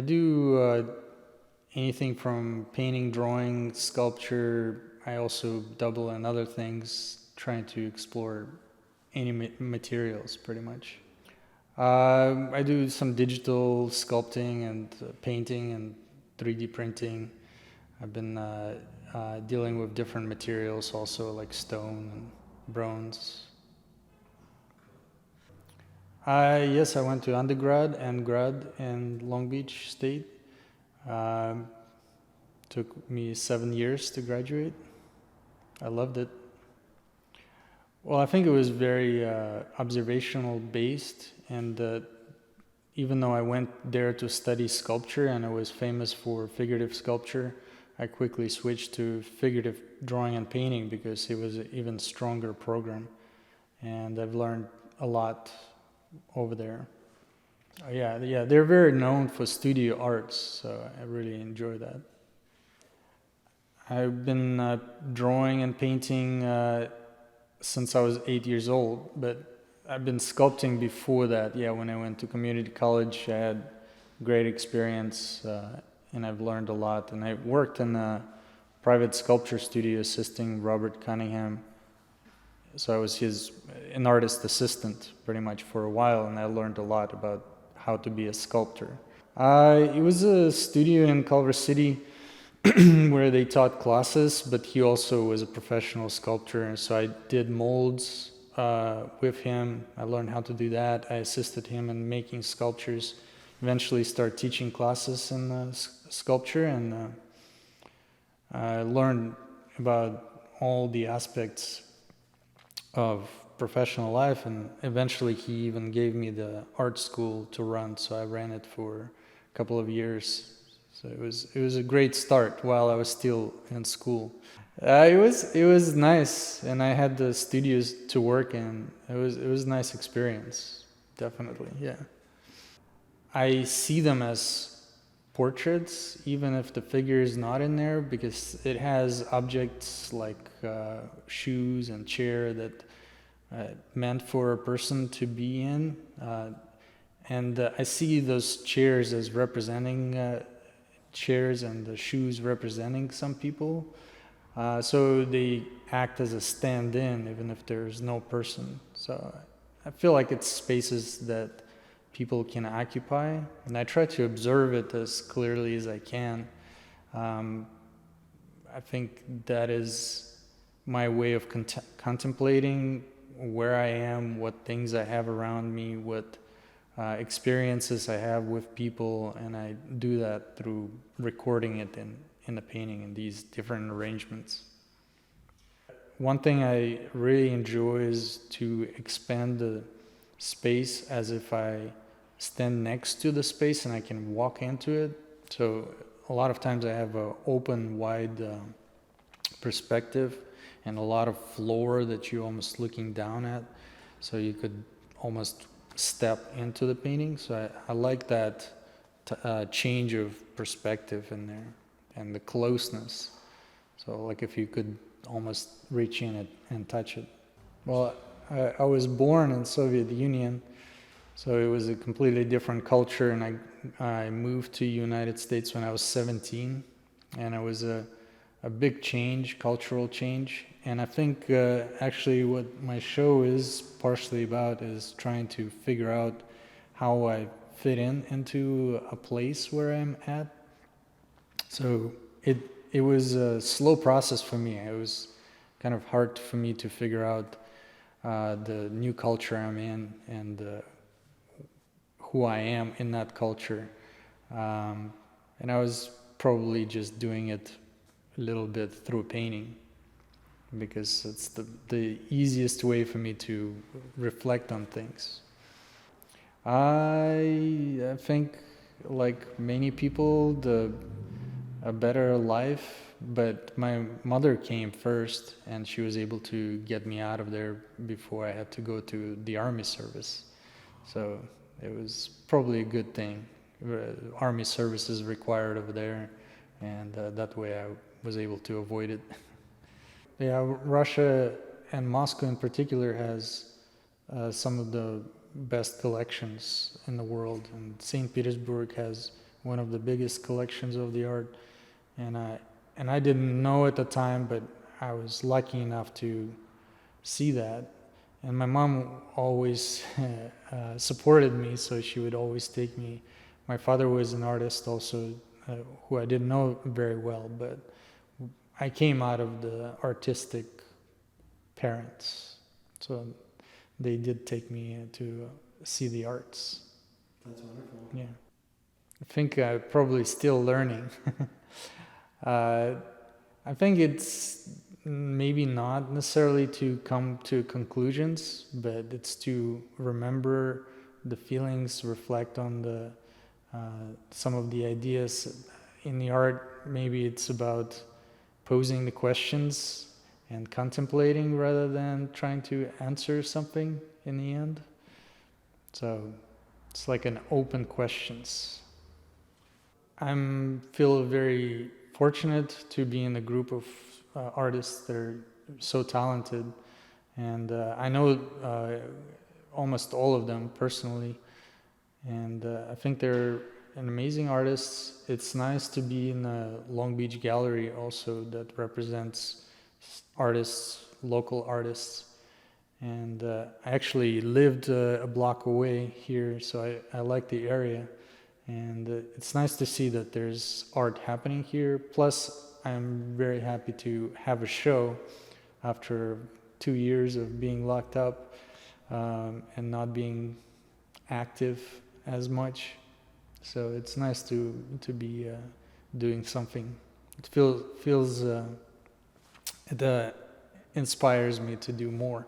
I do anything from painting, drawing, sculpture. I also double in other things, trying to explore any materials pretty much. I do some digital sculpting and painting and 3D printing. I've been dealing with different materials also, like stone and bronze. Yes, I went to undergrad and grad in Long Beach State. Um, Took me 7 years to graduate. I loved it. Well, I think it was very observational based, and even though I went there to study sculpture and I was famous for figurative sculpture, I quickly switched to figurative drawing and painting because it was an even stronger program, and I've learned a lot over there. Yeah, they're very known for studio arts, so I really enjoy that. I've been drawing and painting since I was 8 years old, but I've been sculpting before that. Yeah, when I went to community college, I had great experience, and I've learned a lot. And I worked in a private sculpture studio assisting Robert Cunningham. So I was an artist assistant pretty much for a while, and I learned a lot about how to be a sculptor. It was a studio in Culver City where they taught classes, but he also was a professional sculptor, and so I did molds with him. I learned how to do that. I assisted him in making sculptures. Eventually started teaching classes in sculpture, and I learned about all the aspects of professional life, and eventually he even gave me the art school to run, so I ran it for a couple of years. So it was a great start while I was still in school. It was nice, and I had the studios to work in. It was a nice experience, definitely. Yeah, I see them as portraits, even if the figure is not in there, because it has objects like shoes and chair that meant for a person to be in, and I see those chairs as representing chairs and the shoes representing some people. So they act as a stand-in even if there's no person. So I feel like it's spaces that people can occupy, and I try to observe it as clearly as I can. I think that is my way of contemplating where I am, what things I have around me, what experiences I have with people, and I do that through recording it in the painting in these different arrangements. One thing I really enjoy is to expand the space as if I stand next to the space and I can walk into it. So a lot of times I have an open, wide perspective and a lot of floor that you're almost looking down at. So you could almost step into the painting. So I like that change of perspective in there and the closeness. So like if you could almost reach in it and touch it. Well, I was born in Soviet Union, so it was a completely different culture, and I moved to United States when I was 17, and it was a big change, cultural change. And I think actually what my show is partially about is trying to figure out how I fit into a place where I'm at. So it was a slow process for me. It was kind of hard for me to figure out the new culture I'm in and who I am in that culture. And I was probably just doing it a little bit through painting, because it's the easiest way for me to reflect on things. I think, like many people, a better life, but my mother came first, and she was able to get me out of there before I had to go to the army service. So it was probably a good thing. Army service is required over there, and that way I was able to avoid it. Yeah, Russia and Moscow in particular has some of the best collections in the world, and St. Petersburg has one of the biggest collections of the art, and I didn't know at the time, but I was lucky enough to see that. And my mom always supported me, so she would always take me. My father was an artist also, who I didn't know very well, but I came out of the artistic parents, so they did take me to see the arts. That's wonderful. Yeah, I think I'm probably still learning. I think it's maybe not necessarily to come to conclusions, but it's to remember the feelings, reflect on the some of the ideas in the art. Maybe it's about posing the questions and contemplating rather than trying to answer something in the end. So it's like an open questions. I feel very fortunate to be in a group of artists that are so talented, and I know almost all of them personally, and I think they're an amazing artists. It's nice to be in a Long Beach gallery also that represents artists, local artists, and I actually lived a block away here, so I like the area. And it's nice to see that there's art happening here. Plus, I'm very happy to have a show after 2 years of being locked up and not being active as much. So it's nice to be doing something. It feels it inspires me to do more.